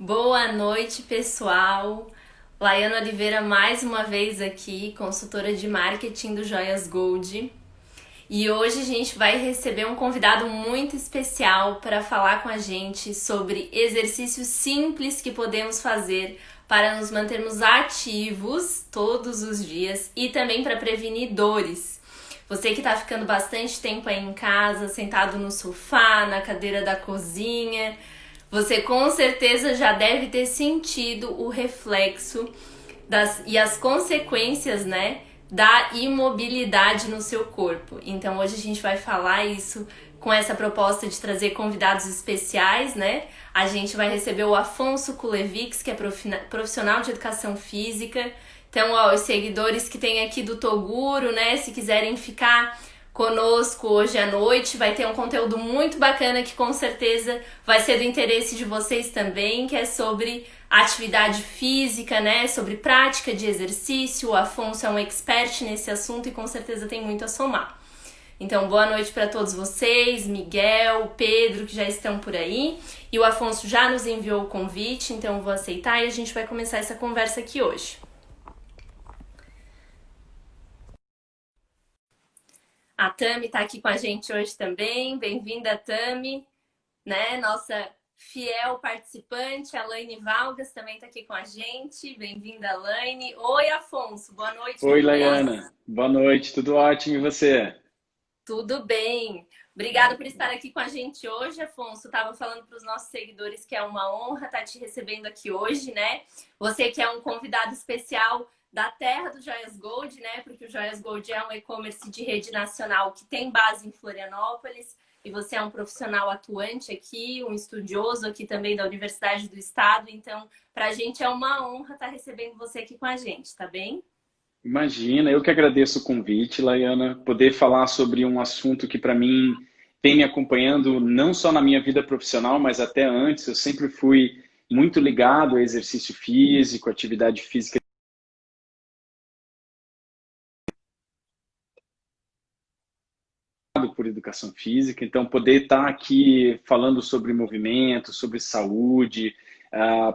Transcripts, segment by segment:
Boa noite, pessoal. Laiana Oliveira mais uma vez aqui, consultora de marketing do Joias Gold. E hoje a gente vai receber um convidado muito especial para falar com a gente sobre exercícios simples que podemos fazer para nos mantermos ativos todos os dias e também para prevenir dores. Você que está ficando bastante tempo aí em casa, sentado no sofá, na cadeira da cozinha, você com certeza já deve ter sentido o reflexo e as consequências, né, da imobilidade no seu corpo. Então hoje a gente vai falar isso com essa proposta de trazer convidados especiais, né? A gente vai receber o Afonso Kulevix, que é profissional de educação física. Então, ó, os seguidores que tem aqui do Toguro, né, se quiserem ficar conosco hoje à noite, vai ter um conteúdo muito bacana que com certeza vai ser do interesse de vocês também, que é sobre atividade física, né? Sobre prática de exercício. O Afonso é um expert nesse assunto e com certeza tem muito a somar. Então, boa noite para todos vocês, Miguel, Pedro, que já estão por aí. E o Afonso já nos enviou o convite, então eu vou aceitar e a gente vai começar essa conversa aqui hoje. A Tami está aqui com a gente hoje também. Bem-vinda, Tami, né? Nossa fiel participante. A Laine Valgas também está aqui com a gente. Bem-vinda, Laine. Oi, Afonso. Boa noite, Oi, tudo bem? Laiana. Boa noite, tudo ótimo e você? Tudo bem. Obrigada por estar aqui com a gente hoje, Afonso. Estava falando para os nossos seguidores que é uma honra estar te recebendo aqui hoje, né? Você que é um convidado especial da terra do Joias Gold, né? Porque o Joias Gold é um e-commerce de rede nacional que tem base em Florianópolis. E você é um profissional atuante aqui, um estudioso aqui também da Universidade do Estado. Então, para a gente é uma honra estar recebendo você aqui com a gente, tá bem? Imagina, eu que agradeço o convite, Laiana, poder falar sobre um assunto que para mim vem me acompanhando não só na minha vida profissional, mas até antes. Eu sempre fui muito ligado a exercício físico, atividade física por educação física. Então, poder estar aqui falando sobre movimento, sobre saúde,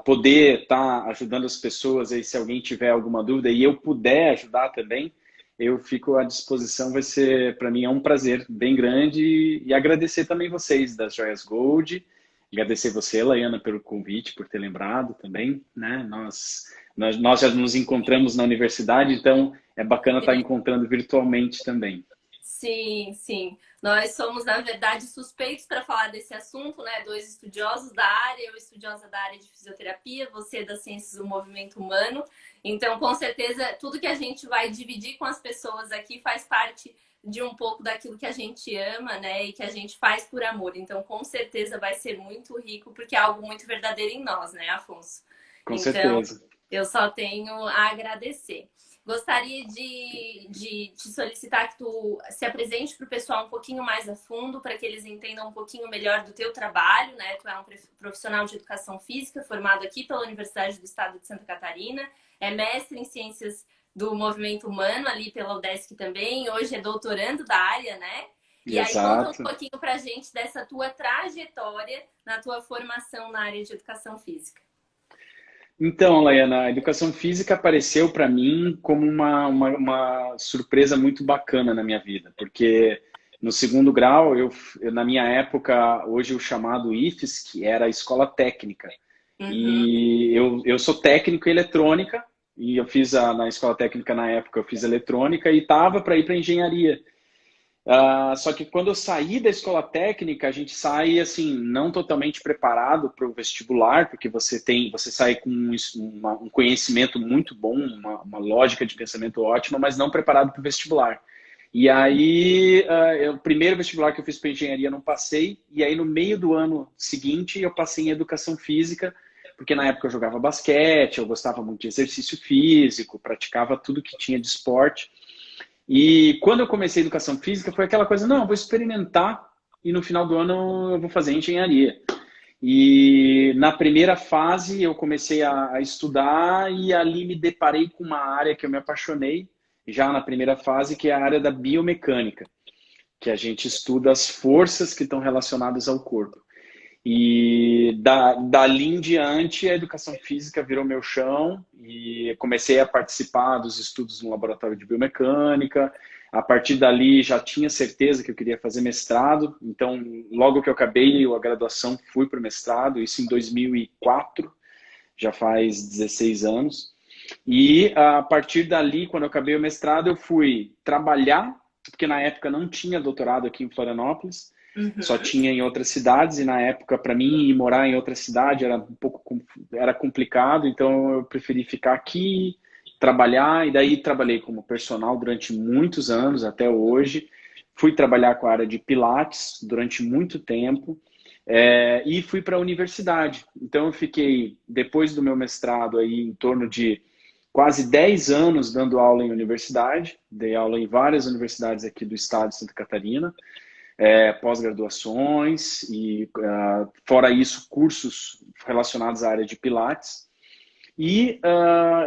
poder estar ajudando as pessoas aí, se alguém tiver alguma dúvida e eu puder ajudar também, eu fico à disposição. Vai ser, para mim, é um prazer bem grande e agradecer também vocês das Joias Gold, agradecer você, Laiana, pelo convite, por ter lembrado também, né? Nós já nos encontramos na universidade, então é bacana estar encontrando virtualmente também. Sim, sim. Nós somos, na verdade, suspeitos para falar desse assunto, né? Dois estudiosos da área, eu estudiosa da área de fisioterapia, você das ciências do movimento humano. Então, com certeza, tudo que a gente vai dividir com as pessoas aqui faz parte de um pouco daquilo que a gente ama, né? E que a gente faz por amor. Então, com certeza vai ser muito rico, porque é algo muito verdadeiro em nós, né, Afonso? Com Então, certeza. eu só tenho a agradecer. Gostaria de te solicitar que tu se apresente para o pessoal um pouquinho mais a fundo, para que eles entendam um pouquinho melhor do teu trabalho, né? Tu é um profissional de educação física, formado aqui pela Universidade do Estado de Santa Catarina, é mestre em ciências do movimento humano, ali pela UDESC também, hoje é doutorando da área, né? E aí conta um Exato. pouquinho para a gente dessa tua trajetória na tua formação na área de educação física. Então, Laiana, a educação física apareceu para mim como uma surpresa muito bacana na minha vida, porque no segundo grau, na minha época, hoje o chamado IFES, que era a escola técnica, Uhum. e eu sou técnico em eletrônica, e eu fiz na escola técnica na época, eu fiz eletrônica e estava para ir para engenharia. Só que quando eu saí da escola técnica, a gente sai assim, não totalmente preparado para o vestibular, porque você sai com um conhecimento muito bom, uma lógica de pensamento ótima, mas não preparado para o vestibular. E aí, o primeiro vestibular que eu fiz para engenharia não passei, e aí no meio do ano seguinte eu passei em educação física, porque na época eu jogava basquete, eu gostava muito de exercício físico, praticava tudo que tinha de esporte. E quando eu comecei educação física, foi aquela coisa, não, eu vou experimentar e no final do ano eu vou fazer engenharia. E na primeira fase eu comecei a estudar e ali me deparei com uma área que eu me apaixonei, já na primeira fase, que é a área da biomecânica, que a gente estuda as forças que estão relacionadas ao corpo. E dali em diante, a educação física virou meu chão e comecei a participar dos estudos no laboratório de biomecânica. A partir dali, já tinha certeza que eu queria fazer mestrado. Então, logo que eu acabei a graduação, fui para o mestrado, isso em 2004, já faz 16 anos. E a partir dali, quando eu acabei o mestrado, eu fui trabalhar, porque na época não tinha doutorado aqui em Florianópolis, só tinha em outras cidades, e na época, para mim, ir morar em outra cidade era complicado, então eu preferi ficar aqui, trabalhar, e daí trabalhei como personal durante muitos anos, até hoje. Fui trabalhar com a área de Pilates durante muito tempo, e fui para a universidade. Então eu fiquei, depois do meu mestrado, aí, em torno de quase 10 anos dando aula em universidade, dei aula em várias universidades aqui do estado de Santa Catarina, pós-graduações e, fora isso, cursos relacionados à área de Pilates e,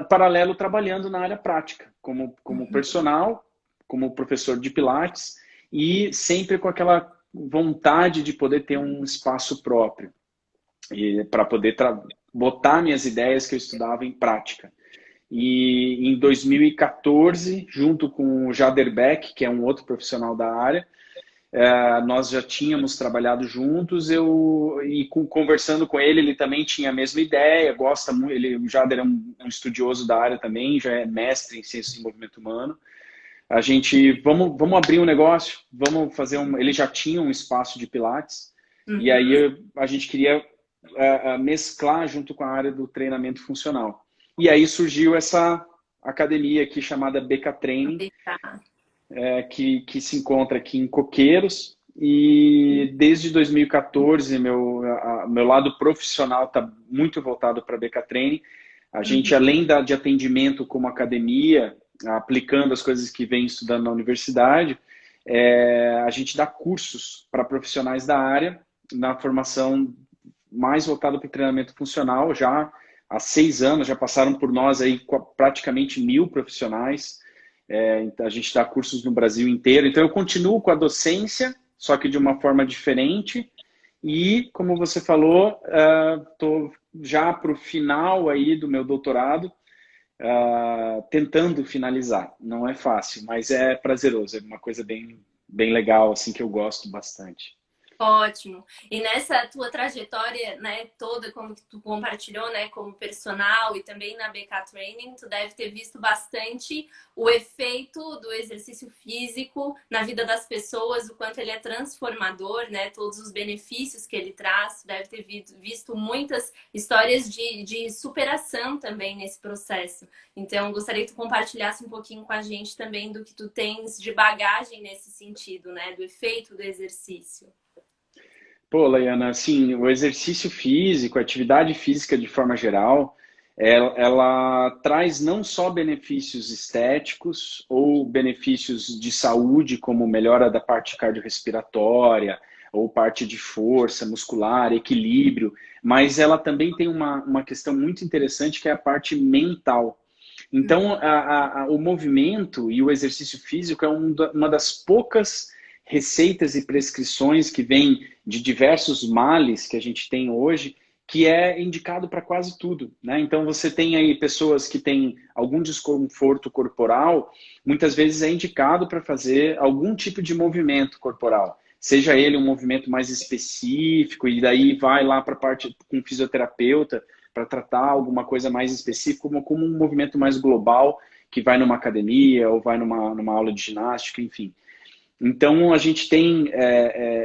paralelo, trabalhando na área prática, como personal, como professor de Pilates e sempre com aquela vontade de poder ter um espaço próprio e para poder botar minhas ideias que eu estudava em prática. E em 2014, junto com o Jader Beck, que é um outro profissional da área, nós já tínhamos trabalhado juntos, conversando com ele, ele também tinha a mesma ideia, gosta muito, o Jader é um estudioso da área também, já é mestre em ciências do movimento humano. A gente, vamos abrir um negócio, vamos fazer ele já tinha um espaço de Pilates, e aí a gente queria mesclar junto com a área do treinamento funcional. E aí surgiu essa academia aqui chamada BK Training, que se encontra aqui em Coqueiros, e desde 2014 meu lado profissional está muito voltado para a BK Training. A gente, além de atendimento como academia, aplicando as coisas que vem estudando na universidade, a gente dá cursos para profissionais da área, na formação mais voltada para o treinamento funcional. Já há 6 anos, já passaram por nós aí praticamente 1000 profissionais. A gente dá cursos no Brasil inteiro. Então, eu continuo com a docência, só que de uma forma diferente. E, como você falou, estou já para o final aí do meu doutorado, tentando finalizar. Não é fácil, mas é prazeroso. É uma coisa bem, bem legal, assim, que eu gosto bastante. Ótimo. E nessa tua trajetória, né, toda, como que tu compartilhou, né, como personal e também na BK Training, tu deve ter visto bastante o efeito do exercício físico na vida das pessoas, o quanto ele é transformador, né, todos os benefícios que ele traz. Tu deve ter visto muitas histórias de superação também nesse processo. Então, gostaria que tu compartilhasse um pouquinho com a gente também do que tu tens de bagagem nesse sentido, né, do efeito do exercício. Pô, Laiana, assim, o exercício físico, a atividade física de forma geral, ela traz não só benefícios estéticos ou benefícios de saúde, como melhora da parte cardiorrespiratória, ou parte de força muscular, equilíbrio, mas ela também tem uma questão muito interessante que é a parte mental. Então, o movimento e o exercício físico é uma das poucas receitas e prescrições que vêm de diversos males que a gente tem hoje, que é indicado para quase tudo, né? Então você tem aí pessoas que têm algum desconforto corporal, muitas vezes é indicado para fazer algum tipo de movimento corporal, seja ele um movimento mais específico, e daí vai lá para a parte com um fisioterapeuta para tratar alguma coisa mais específica, como um movimento mais global, que vai numa academia ou vai numa aula de ginástica, enfim. Então, a gente tem,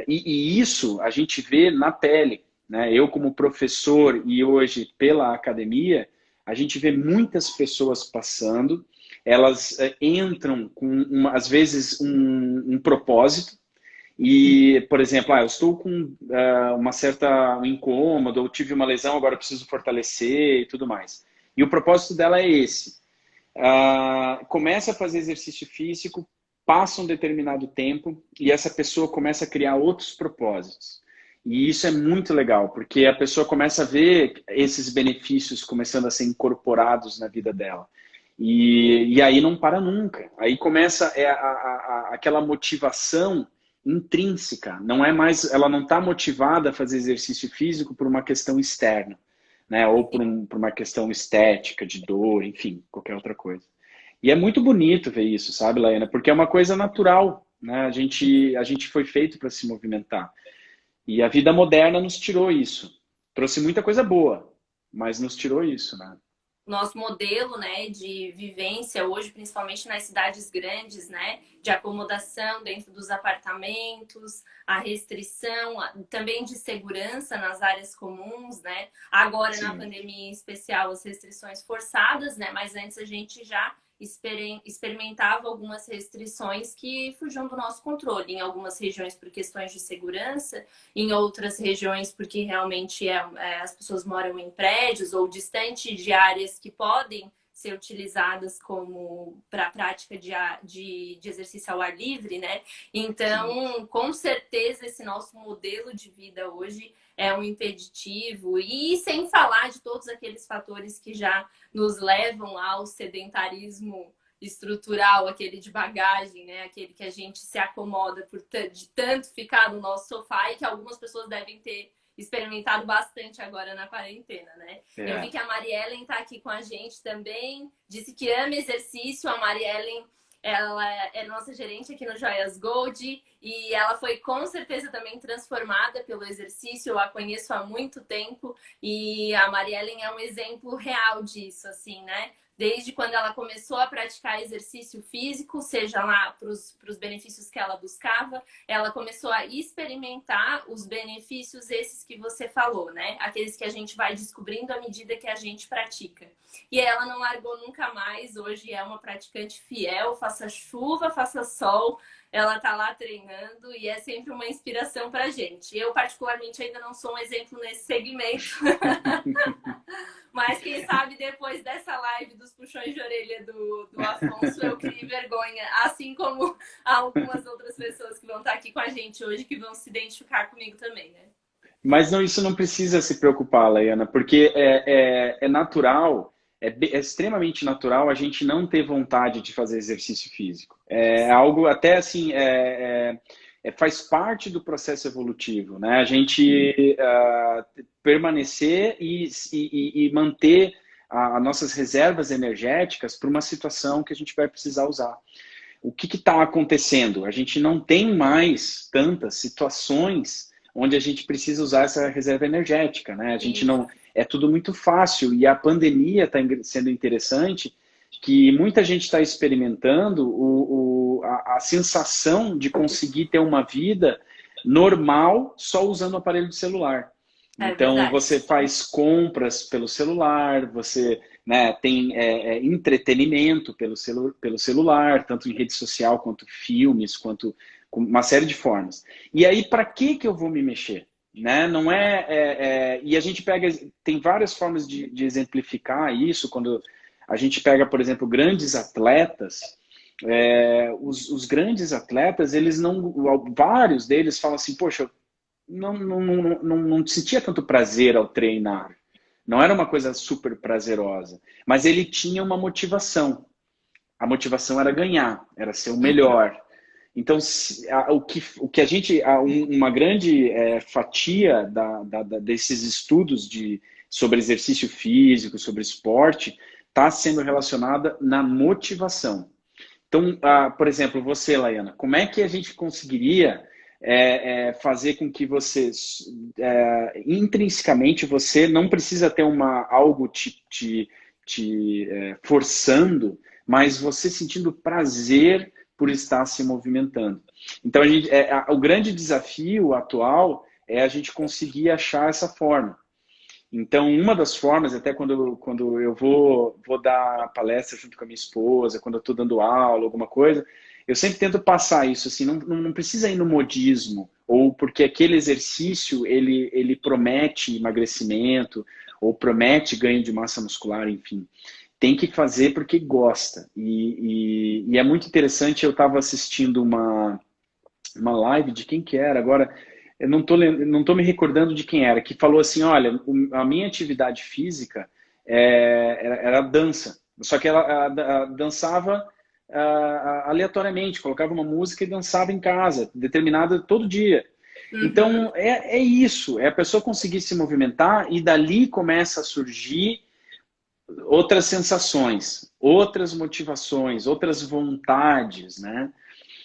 e isso a gente vê na pele, né? Eu, como professor e hoje pela academia, a gente vê muitas pessoas passando, elas entram com, às vezes, um propósito, e, por exemplo, eu estou com um incômodo, eu tive uma lesão, agora eu preciso fortalecer e tudo mais. E o propósito dela é esse. Começa a fazer exercício físico, passa um determinado tempo e essa pessoa começa a criar outros propósitos. E isso é muito legal, porque a pessoa começa a ver esses benefícios começando a ser incorporados na vida dela. E aí não para nunca. Aí começa aquela motivação intrínseca, não é mais, ela não está motivada a fazer exercício físico por uma questão externa, né? Ou por uma questão estética, de dor, enfim, qualquer outra coisa. E é muito bonito ver isso, sabe, Laiana? Porque é uma coisa natural, né? A gente foi feito para se movimentar. E a vida moderna nos tirou isso. Trouxe muita coisa boa, mas nos tirou isso, né? Nosso modelo, né, de vivência hoje, principalmente nas cidades grandes, né, de acomodação dentro dos apartamentos, a restrição, também de segurança nas áreas comuns, né? Agora na Sim. pandemia em especial as restrições forçadas, né? Mas antes a gente já experimentava algumas restrições que fugiam do nosso controle, em algumas regiões por questões de segurança, em outras regiões porque realmente as pessoas moram em prédios ou distante de áreas que podem ser utilizadas como para a prática de exercício ao ar livre, né? Sim. Então, com certeza, esse nosso modelo de vida hoje é um impeditivo, e sem falar de todos aqueles fatores que já nos levam ao sedentarismo estrutural, aquele de bagagem, né? Aquele que a gente se acomoda de tanto ficar no nosso sofá e que algumas pessoas devem ter experimentado bastante agora na quarentena, né? Eu vi É. que a Mariellen está aqui com a gente também, disse que ama exercício. A Mariellen, ela é nossa gerente aqui no Joias Gold e ela foi com certeza também transformada pelo exercício. Eu a conheço há muito tempo e a Mariellen é um exemplo real disso, assim, né? Desde quando ela começou a praticar exercício físico, seja lá para os benefícios que ela buscava, ela começou a experimentar os benefícios esses que você falou, né? Aqueles que a gente vai descobrindo à medida que a gente pratica. E ela não largou nunca mais, hoje é uma praticante fiel, faça chuva, faça sol, ela tá lá treinando e é sempre uma inspiração pra gente. Eu, particularmente, ainda não sou um exemplo nesse segmento, mas quem sabe depois dessa live dos puxões de orelha do Afonso eu crie vergonha, assim como algumas outras pessoas que vão estar aqui com a gente hoje, que vão se identificar comigo também, né? Mas não, isso não precisa se preocupar, Laiana, porque é natural, é extremamente natural a gente não ter vontade de fazer exercício físico. É algo até assim, faz parte do processo evolutivo, né? A gente permanecer e manter as nossas reservas energéticas para uma situação que a gente vai precisar usar. O que está acontecendo? A gente não tem mais tantas situações onde a gente precisa usar essa reserva energética, né? A gente Isso. não, é tudo muito fácil e a pandemia está sendo interessante que muita gente está experimentando a sensação de conseguir ter uma vida normal só usando o aparelho de celular. É Então verdade. você faz compras pelo celular, você, né, tem entretenimento pelo celular, tanto em rede social quanto filmes, quanto com uma série de formas. E aí, para que eu vou me mexer? Né? Não e a gente pega, tem várias formas de exemplificar isso, quando a gente pega, por exemplo, grandes atletas, os grandes atletas, eles não, vários deles falam assim, poxa, não sentia tanto prazer ao treinar, não era uma coisa super prazerosa, mas ele tinha uma motivação. A motivação era ganhar, era ser o Uhum. melhor. Então, o que a gente, uma grande fatia desses estudos sobre exercício físico, sobre esporte, está sendo relacionada na motivação. Então, por exemplo, você, Laiana, como é que a gente conseguiria fazer com que você, intrinsecamente, você não precisa ter algo te forçando, mas você sentindo prazer por estar se movimentando. Então, o grande desafio atual é a gente conseguir achar essa forma. Então, uma das formas, até quando eu vou dar palestra junto com a minha esposa, quando eu estou dando aula, alguma coisa, eu sempre tento passar isso, assim, não precisa ir no modismo, ou porque aquele exercício, ele promete emagrecimento, ou promete ganho de massa muscular, enfim. Tem que fazer porque gosta. E é muito interessante, eu estava assistindo uma live de quem que era, agora eu não tô me recordando de quem era, que falou assim, olha, a minha atividade física era dança, só que ela dançava aleatoriamente, colocava uma música e dançava em casa, determinada todo dia. Uhum. Então, é isso, é a pessoa conseguir se movimentar e dali começa a surgir outras sensações, outras motivações, outras vontades, né?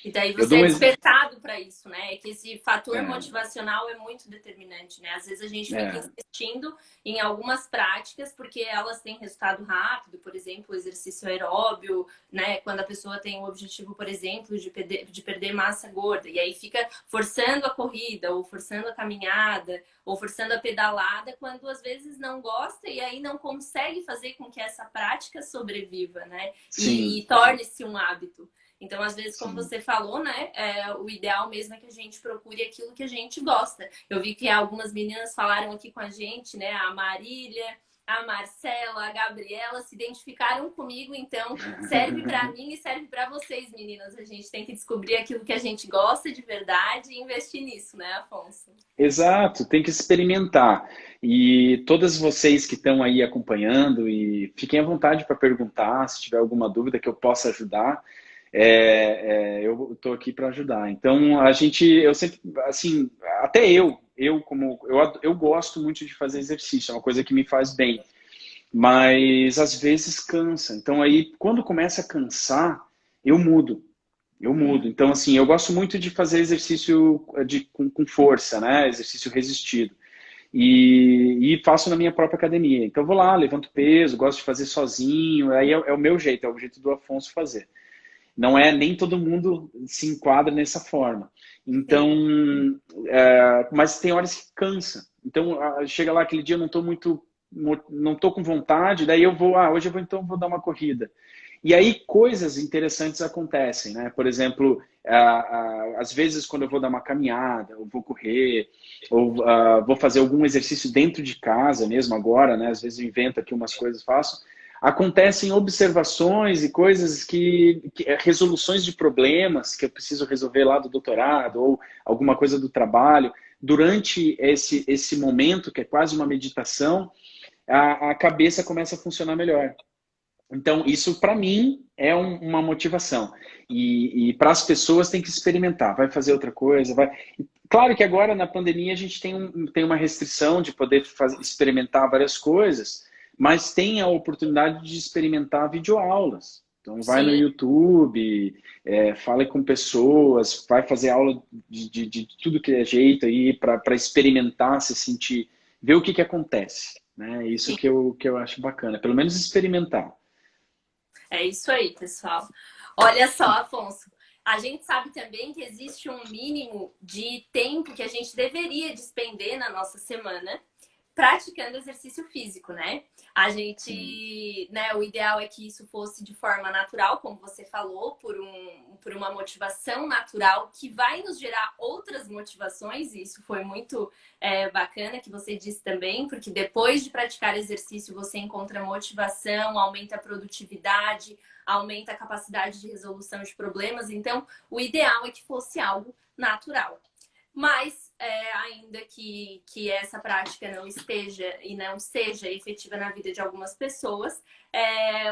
E daí Eu você dou é um despertado para isso, né? É que esse fator é, motivacional é muito determinante, né? Às vezes a gente fica é, insistindo em algumas práticas porque elas têm resultado rápido, por exemplo, o exercício aeróbio, né? Quando a pessoa tem o objetivo, por exemplo, de perder massa gorda, e aí fica forçando a corrida, ou forçando a caminhada, ou forçando a pedalada, quando às vezes não gosta e aí não consegue fazer com que essa prática sobreviva, né? E sim, torne-se um hábito. Então, às vezes, como sim. você falou, né, o ideal mesmo é que a gente procure aquilo que a gente gosta. Eu vi que algumas meninas falaram aqui com a gente, né, a Marília, a Marcela, a Gabriela se identificaram comigo, então serve para mim e serve para vocês, meninas. A gente tem que descobrir aquilo que a gente gosta de verdade e investir nisso, né, Afonso? Exato, tem que experimentar. E todas vocês que estão aí acompanhando, e fiquem à vontade para perguntar, se tiver alguma dúvida que eu possa ajudar, eu estou aqui para ajudar. Então, eu sempre, assim, até eu gosto muito de fazer exercício, é uma coisa que me faz bem, mas às vezes cansa. Então, aí, quando começa a cansar, eu mudo. Eu mudo. Então, assim, eu gosto muito de fazer exercício com força, né? Exercício resistido. E faço na minha própria academia. Então, eu vou lá, levanto peso, gosto de fazer sozinho. Aí é o meu jeito, é o jeito do Afonso fazer. Não é nem todo mundo se enquadra nessa forma. Então, Sim. mas tem horas que cansa. Então, chega lá aquele dia eu não tô com vontade, daí eu vou, hoje eu vou então vou dar uma corrida. E aí coisas interessantes acontecem, né? Por exemplo, às vezes quando eu vou dar uma caminhada, ou vou correr, ou vou fazer algum exercício dentro de casa mesmo agora, né? Às vezes eu invento aqui umas coisas, faço. Acontecem observações e coisas resoluções de problemas que eu preciso resolver lá do doutorado ou alguma coisa do trabalho. Durante esse momento, que é quase uma meditação, a cabeça começa a funcionar melhor. Então, isso para mim é uma motivação. E para as pessoas tem que experimentar, vai fazer outra coisa, vai. Claro que agora na pandemia a gente tem uma restrição de poder experimentar várias coisas, mas tem a oportunidade de experimentar videoaulas. Então, vai no Sim. YouTube, fale com pessoas, vai fazer aula de tudo que é jeito aí para experimentar, se sentir, ver o que acontece. Né? Isso Sim. que eu acho bacana, pelo menos experimentar. É isso aí, pessoal. Olha só, Afonso, a gente sabe também que existe um mínimo de tempo que a gente deveria despender na nossa semana praticando exercício físico, né? A Sim. gente, né, o ideal é que isso fosse de forma natural, como você falou, por uma motivação natural que vai nos gerar outras motivações, e isso foi muito bacana que você disse também, porque depois de praticar exercício você encontra motivação, aumenta a produtividade, aumenta a capacidade de resolução de problemas, então o ideal é que fosse algo natural. Mas, ainda que essa prática não esteja e não seja efetiva na vida de algumas pessoas,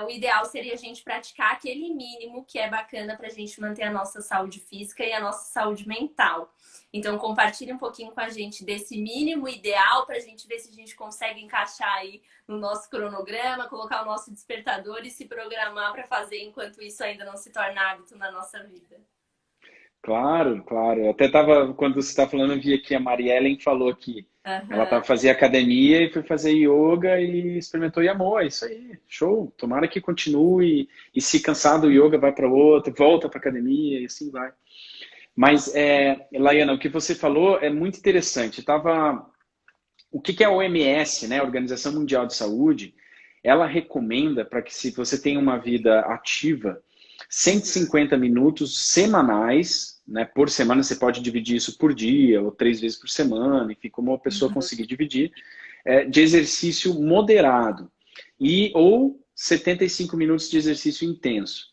o ideal seria a gente praticar aquele mínimo que é bacana para a gente manter a nossa saúde física e a nossa saúde mental. Então, compartilhe um pouquinho com a gente desse mínimo ideal para a gente ver se a gente consegue encaixar aí no nosso cronograma, colocar o nosso despertador e se programar para fazer enquanto isso ainda não se torna hábito na nossa vida. Claro, claro. Eu até estava, quando você está falando, eu vi que a Mariellen falou que ela Aham. tava, fazia academia e foi fazer yoga e experimentou e amou. É isso aí, show. Tomara que continue e se cansar do yoga, vai para outro, volta para academia e assim vai. Mas, Laiana, o que você falou é muito interessante. O que é a OMS, né, a Organização Mundial de Saúde? Ela recomenda para que se você tem uma vida ativa, 150 minutos semanais, né? Por semana você pode dividir isso por dia ou 3 vezes por semana, enfim, como a pessoa Uhum. conseguir dividir, de exercício moderado ou 75 minutos de exercício intenso.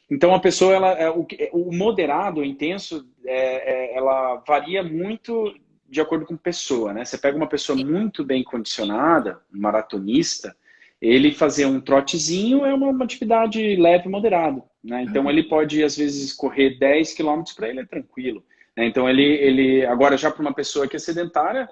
Então a pessoa, o moderado, o intenso, ela varia muito de acordo com a pessoa, né? Você pega uma pessoa muito bem condicionada, um maratonista, ele fazer um trotezinho é uma atividade leve e moderada. né? Então ele pode, às vezes, correr 10 quilômetros, para ele é tranquilo, né? Então ele agora já para uma pessoa que é sedentária,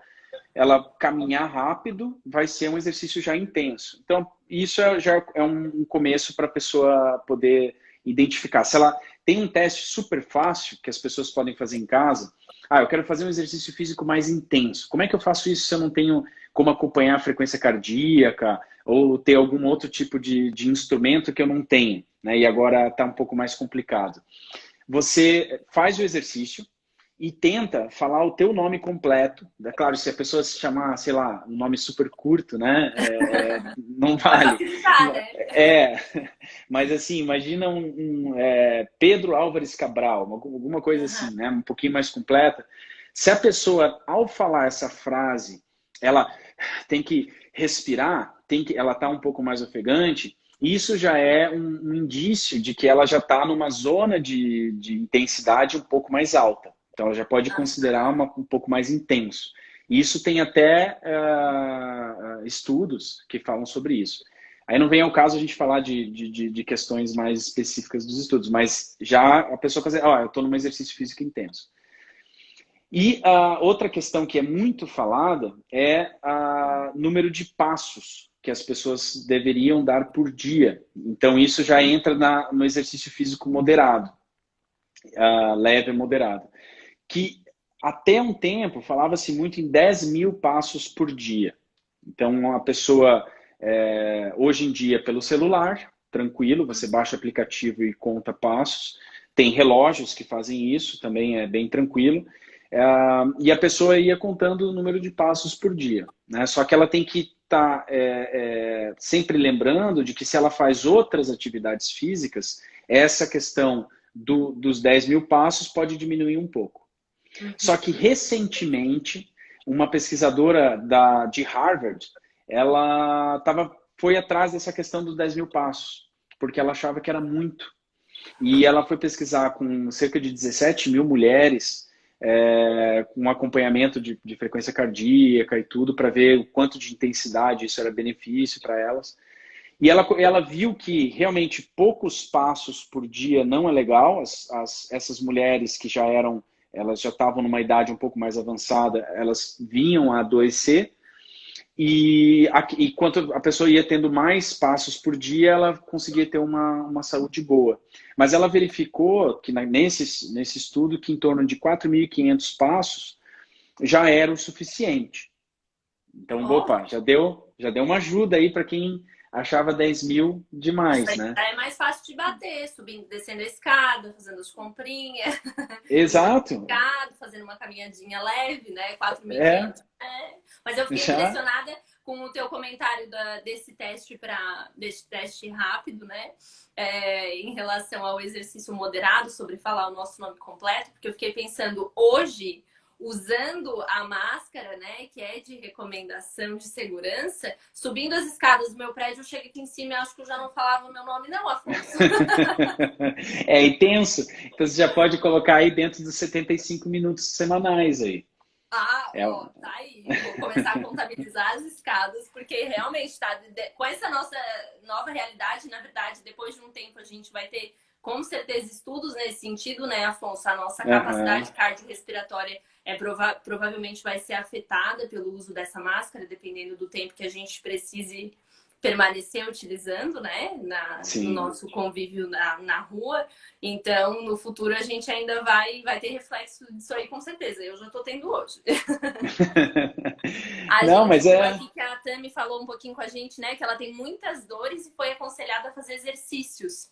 ela caminhar rápido vai ser um exercício já intenso. Então, isso já é um começo para a pessoa poder identificar. Se ela tem um teste super fácil que as pessoas podem fazer em casa, eu quero fazer um exercício físico mais intenso. Como é que eu faço isso se eu não tenho como acompanhar a frequência cardíaca ou ter algum outro tipo de instrumento que eu não tenho, né? E agora está um pouco mais complicado. Você faz o exercício e tenta falar o teu nome completo. É claro, se a pessoa se chamar, sei lá, um nome super curto, né? Não Vai vale. facilitar, né? É, mas assim, imagina Pedro Álvares Cabral, alguma coisa assim, né? Um pouquinho mais completa. Se a pessoa, ao falar essa frase, ela tem que respirar, ela está um pouco mais ofegante, isso já é um indício de que ela já está numa zona de intensidade um pouco mais alta. Então, ela já pode considerar um pouco mais intenso. Isso tem até estudos que falam sobre isso. Aí não vem ao caso a gente falar de questões mais específicas dos estudos, mas já a pessoa fazer, eu estou num exercício físico intenso. E a outra questão que é muito falada é o número de passos que as pessoas deveriam dar por dia. Então, isso já entra no exercício físico moderado, leve e moderado. Que até um tempo falava-se muito em 10 mil passos por dia. Então, a pessoa, hoje em dia, pelo celular, tranquilo, você baixa o aplicativo e conta passos. Tem relógios que fazem isso, também é bem tranquilo. E a pessoa ia contando o número de passos por dia, né? Só que ela tem que estar sempre lembrando de que se ela faz outras atividades físicas, essa questão dos 10 mil passos pode diminuir um pouco. Só que recentemente, uma pesquisadora de Harvard, ela foi atrás dessa questão dos 10 mil passos, porque ela achava que era muito. E ela foi pesquisar com cerca de 17 mil mulheres, com acompanhamento de frequência cardíaca e tudo, para ver o quanto de intensidade isso era benefício para elas. E ela viu que realmente poucos passos por dia não é legal. Essas mulheres que elas já estavam numa idade um pouco mais avançada, elas vinham a adoecer. E quanto a pessoa ia tendo mais passos por dia, ela conseguia ter uma saúde boa. Mas ela verificou que nesse estudo que em torno de 4.500 passos já era o suficiente. Então, opa, já deu uma ajuda aí para quem achava 10 mil demais, né? É mais fácil de bater, subindo, descendo a escada, fazendo as comprinhas. Exato. Fazendo uma caminhadinha leve, né? 4.500. Mas eu fiquei impressionada com o teu comentário desse teste rápido, né? Em relação ao exercício moderado, sobre falar o nosso nome completo, porque eu fiquei pensando hoje, usando a máscara, né, que é de recomendação de segurança, subindo as escadas do meu prédio, eu chego aqui em cima e acho que eu já não falava o meu nome, não, Afonso. É intenso. Então você já pode colocar aí dentro dos 75 minutos semanais aí. Tá aí. Vou começar a contabilizar as escadas, porque realmente com essa nossa nova realidade, na verdade, depois de um tempo a gente vai ter, com certeza, estudos nesse sentido, né, Afonso? A nossa capacidade cardiorrespiratória provavelmente vai ser afetada pelo uso dessa máscara, dependendo do tempo que a gente precise permanecer utilizando, né, no nosso convívio na rua. Então, no futuro, a gente ainda vai ter reflexo disso aí, com certeza. Eu já estou tendo hoje. Aqui que a Tami falou um pouquinho com a gente, né, que ela tem muitas dores e foi aconselhada a fazer exercícios.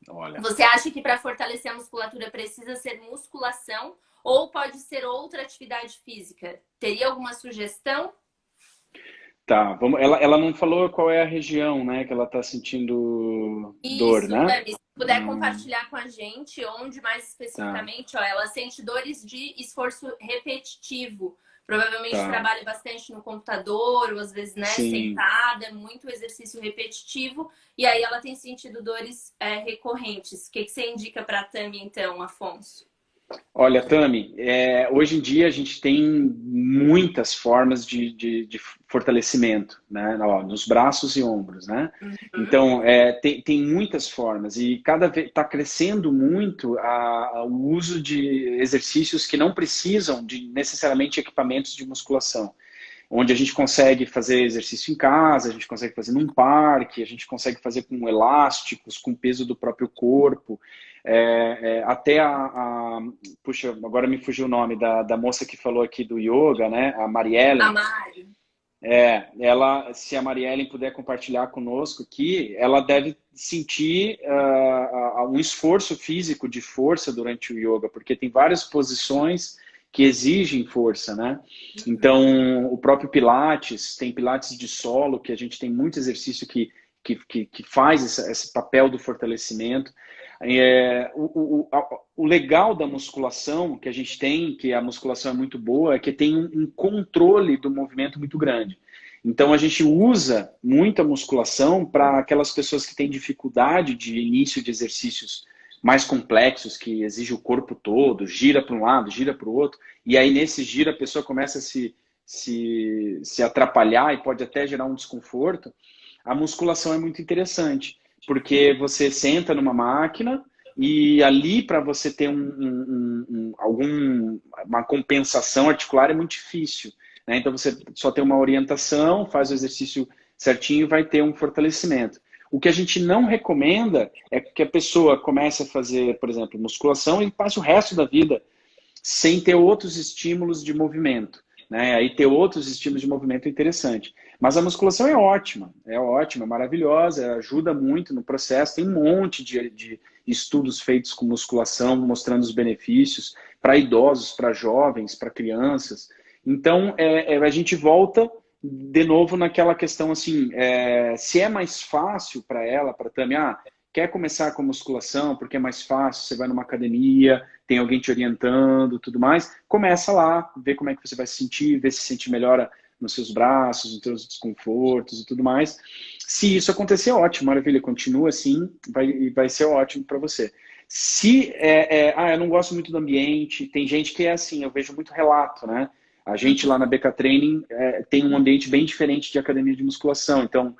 Olha. Você acha que para fortalecer a musculatura precisa ser musculação ou pode ser outra atividade física? Teria alguma sugestão? Tá, ela não falou qual é a região, né, que ela está sentindo dor, né? Se puder compartilhar com a gente, onde mais especificamente, ela sente dores de esforço repetitivo. Provavelmente trabalha bastante no computador, ou às vezes, né, sentada, muito exercício repetitivo, e aí ela tem sentido dores recorrentes. O que você indica para a Tami, então, Afonso? Olha, Tami, hoje em dia a gente tem muitas formas de fortalecimento, né? Ó, nos braços e ombros, né? Uhum. Então, tem muitas formas e cada vez está crescendo muito o uso de exercícios que não precisam de necessariamente equipamentos de musculação, onde a gente consegue fazer exercício em casa, a gente consegue fazer num parque, a gente consegue fazer com elásticos, com o peso do próprio corpo. Até puxa, agora me fugiu o nome da moça que falou aqui do yoga, né? A A Mariellen. Mari. Ela, se a Mariellen puder compartilhar conosco aqui, ela deve sentir um esforço físico de força durante o yoga, porque tem várias posições que exigem força, né? Então, o próprio Pilates, tem Pilates de solo, que a gente tem muito exercício que faz esse papel do fortalecimento. O legal da musculação que a gente tem, que a musculação é muito boa, é que tem um controle do movimento muito grande. Então a gente usa muito a musculação para aquelas pessoas que têm dificuldade de início de exercícios mais complexos, que exige o corpo todo, gira para um lado, gira para o outro, e aí nesse giro a pessoa começa a se atrapalhar e pode até gerar um desconforto. A musculação é muito interessante, porque você senta numa máquina e ali para você ter uma compensação articular é muito difícil, né? Então você só tem uma orientação, faz o exercício certinho e vai ter um fortalecimento. O que a gente não recomenda é que a pessoa comece a fazer, por exemplo, musculação e passe o resto da vida sem ter outros estímulos de movimento, né? Aí ter outros estímulos de movimento é interessante. Mas a musculação é ótima, é maravilhosa, ajuda muito no processo. Tem um monte de estudos feitos com musculação, mostrando os benefícios para idosos, para jovens, para crianças. Então, a gente volta de novo naquela questão assim, se é mais fácil para ela, para Tami, quer começar com musculação porque é mais fácil, você vai numa academia, tem alguém te orientando, tudo mais, começa lá, vê como é que você vai se sentir, vê se sente melhora nos seus braços, nos seus desconfortos e tudo mais. Se isso acontecer, ótimo, maravilha, continua assim, vai ser ótimo para você. Se eu não gosto muito do ambiente, tem gente que é assim, eu vejo muito relato, né? A gente lá na BK Training tem um ambiente bem diferente de academia de musculação, então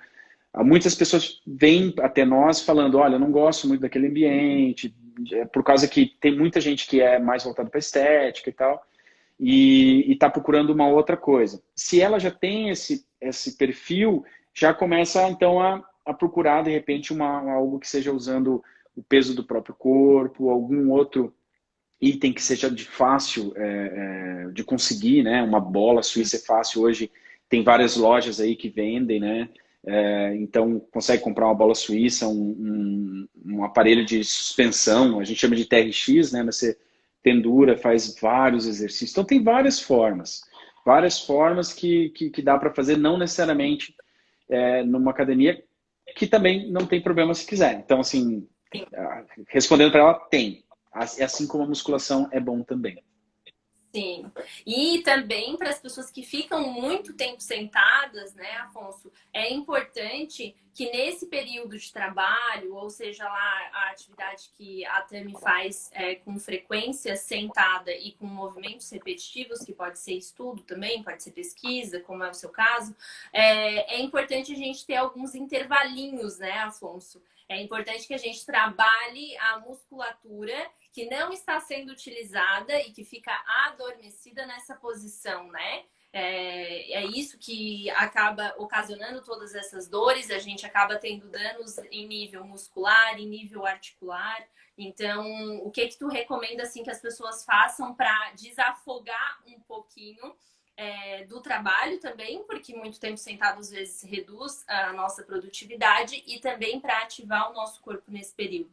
muitas pessoas vêm até nós falando, olha, eu não gosto muito daquele ambiente, por causa que tem muita gente que é mais voltada para estética e tal, e está procurando uma outra coisa. Se ela já tem esse perfil, já começa então a procurar de repente algo que seja usando o peso do próprio corpo, algum outro item que seja de fácil de conseguir, né? Uma bola suíça é fácil hoje, tem várias lojas aí que vendem, né? Então consegue comprar uma bola suíça, um aparelho de suspensão, a gente chama de TRX, né? Você pendura, faz vários exercícios. Então tem várias formas que dá para fazer, não necessariamente numa academia, que também não tem problema se quiser. Então, assim, respondendo para ela, tem. Assim como a musculação é bom também. Sim. E também para as pessoas que ficam muito tempo sentadas, né, Afonso, é importante que nesse período de trabalho, ou seja lá a atividade que a Tami faz com frequência sentada e com movimentos repetitivos, que pode ser estudo também, pode ser pesquisa, como é o seu caso, é importante a gente ter alguns intervalinhos, né, Afonso? É importante que a gente trabalhe a musculatura que não está sendo utilizada e que fica adormecida nessa posição, né? É isso que acaba ocasionando todas essas dores, a gente acaba tendo danos em nível muscular, em nível articular. Então, o que tu recomenda assim que as pessoas façam para desafogar um pouquinho do trabalho também, porque muito tempo sentado às vezes reduz a nossa produtividade e também para ativar o nosso corpo nesse período?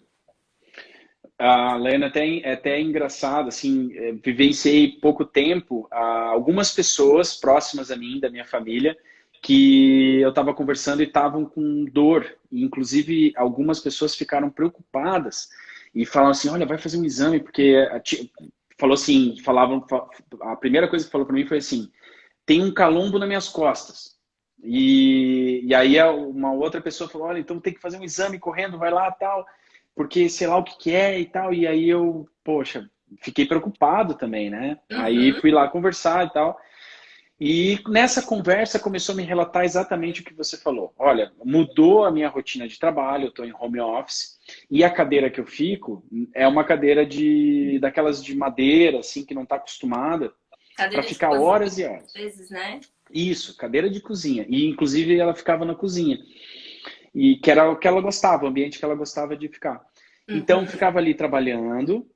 A Lena é até engraçado, assim, vivenciei pouco tempo algumas pessoas próximas a mim, da minha família, que eu estava conversando e estavam com dor. E, inclusive, algumas pessoas ficaram preocupadas e falaram assim, olha, vai fazer um exame, porque falou assim, a primeira coisa que falou para mim foi assim, tem um calombo nas minhas costas. E aí uma outra pessoa falou, olha, então tem que fazer um exame correndo, vai lá, tal, porque sei lá o que é e tal. E aí poxa, fiquei preocupado também, né? Aí Uhum. fui lá conversar e tal. E nessa conversa começou a me relatar exatamente o que você falou. Olha, mudou a minha rotina de trabalho, eu estou em home office, e a cadeira que eu fico é uma cadeira daquelas de madeira, assim, que não está acostumada, para Cadeira de ficar cozinha, horas e às horas. vezes, né? Isso, cadeira de cozinha. E inclusive ela ficava na cozinha. E que era o que ela gostava, o ambiente que ela gostava de ficar. Então Uhum. ficava ali trabalhando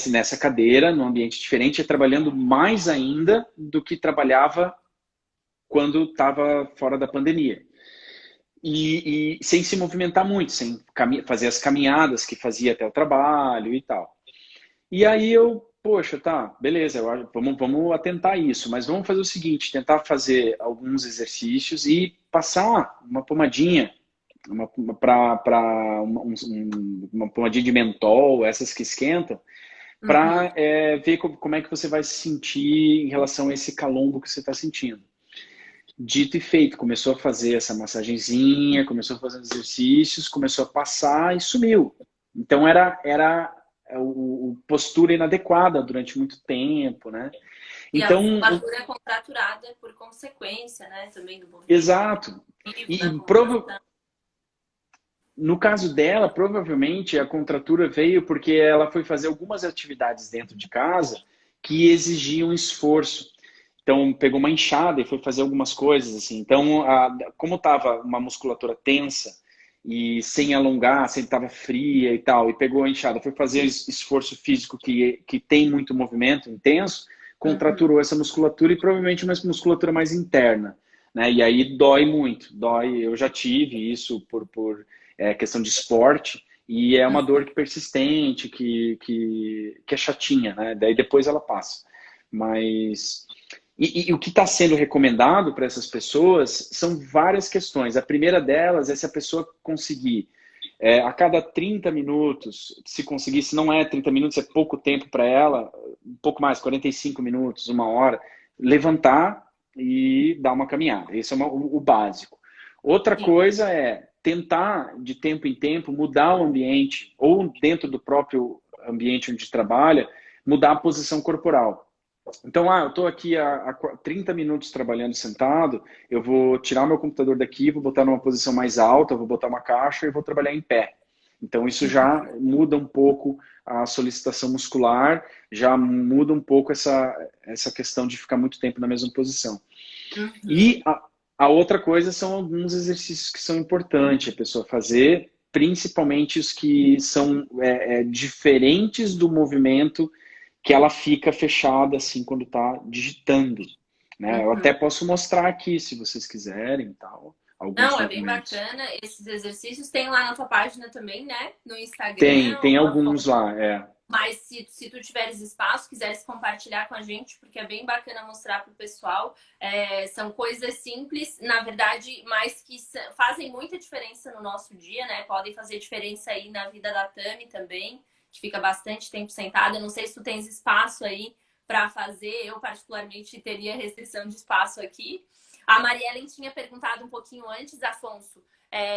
nessa cadeira, num ambiente diferente, trabalhando mais ainda do que trabalhava quando estava fora da pandemia. E sem se movimentar muito, sem fazer as caminhadas que fazia até o trabalho e tal. E aí eu, poxa, tá, beleza, vamos atentar isso, mas vamos fazer o seguinte, tentar fazer alguns exercícios e passar uma pomadinha, uma pomadinha de mentol, essas que esquentam, Uhum. para ver como é que você vai se sentir em relação a esse calombo que você está sentindo. Dito e feito, começou a fazer essa massagenzinha, começou a fazer exercícios, começou a passar e sumiu. Então era o postura inadequada durante muito tempo, né? E a Então, musculatura é contraturada por consequência, né? Também do movimento exato. ativo, da E acumulação. no caso dela, provavelmente a contratura veio porque ela foi fazer algumas atividades dentro de casa que exigiam esforço. Então, pegou uma enxada e foi fazer algumas coisas, assim. Então, como estava uma musculatura tensa e sem alongar, sempre estava fria e tal, e pegou a enxada, foi fazer esforço físico que tem muito movimento intenso, Uhum. contraturou essa musculatura e provavelmente uma musculatura mais interna, né? E aí dói muito, dói. Eu já tive isso por questão de esporte, e é uma dor que persistente, que é chatinha, né? Daí depois ela passa. Mas o que está sendo recomendado para essas pessoas são várias questões. A primeira delas é se a pessoa conseguir, a cada 30 minutos, se conseguir, se não é 30 minutos, é pouco tempo para ela, um pouco mais, 45 minutos, uma hora, levantar e dar uma caminhada. Esse é o básico. Outra Sim. coisa é tentar, de tempo em tempo, mudar o ambiente, ou dentro do próprio ambiente onde trabalha, mudar a posição corporal. Então, eu estou aqui há 30 minutos trabalhando sentado, eu vou tirar meu computador daqui, vou botar numa posição mais alta, vou botar uma caixa e vou trabalhar em pé. Então, isso já muda um pouco a solicitação muscular, já muda um pouco essa questão de ficar muito tempo na mesma posição. Uhum. E a outra coisa são alguns exercícios que são importantes a pessoa fazer, principalmente os que são diferentes do movimento que ela fica fechada assim quando está digitando, né? Eu até Uhum. posso mostrar aqui se vocês quiserem, tal, alguns Não, é bem movimentos. bacana. Esses exercícios tem lá na tua página também, né? No Tem, Instagram, tem alguns Afonso. lá, Mas se tu tiveres espaço, quiseres compartilhar com a gente, porque é bem bacana mostrar para o pessoal. São coisas simples, na verdade, mas que fazem muita diferença no nosso dia, né? Podem fazer diferença aí na vida da Tami também, que fica bastante tempo sentada. Eu não sei se tu tens espaço aí para fazer. Eu, particularmente, teria restrição de espaço aqui. A Mariellen tinha perguntado um pouquinho antes, Afonso,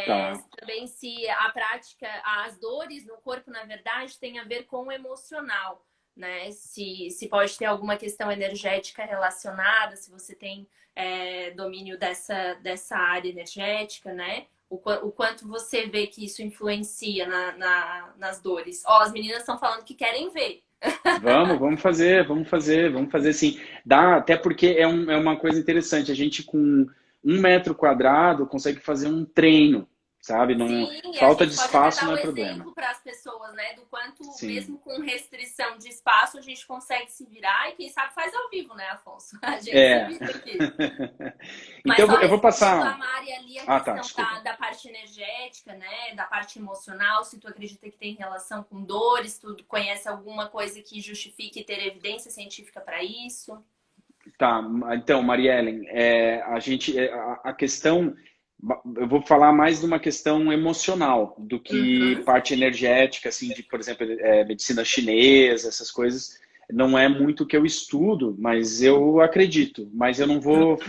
tá. também se a prática, as dores no corpo, na verdade, tem a ver com o emocional, né? Se pode ter alguma questão energética relacionada, se você tem domínio dessa área energética, né? O quanto você vê que isso influencia nas dores. Ó, as meninas estão falando que querem ver. Vamos fazer sim. Dá, até porque é uma coisa interessante. A gente com 1 metro quadrado consegue fazer um treino, sabe? Não, Sim, e a falta gente de pode até espaço dar não o é problema. exemplo para as pessoas, né? Do quanto, Sim. mesmo com restrição de espaço, a gente consegue se virar e quem sabe faz ao vivo, né, Afonso? A gente se É. vira aqui. Mas Então só eu vou respondendo a passar. Mari ali a Ah, tá, questão desculpa. da parte energética, né? Da parte emocional, se tu acredita que tem relação com dores, tu conhece alguma coisa que justifique ter evidência científica para isso? Tá, então, Mariellen, a questão, eu vou falar mais de uma questão emocional do que Uhum. parte energética, assim, de, por exemplo, medicina chinesa, essas coisas, não é muito o que eu estudo, mas eu acredito, mas eu não vou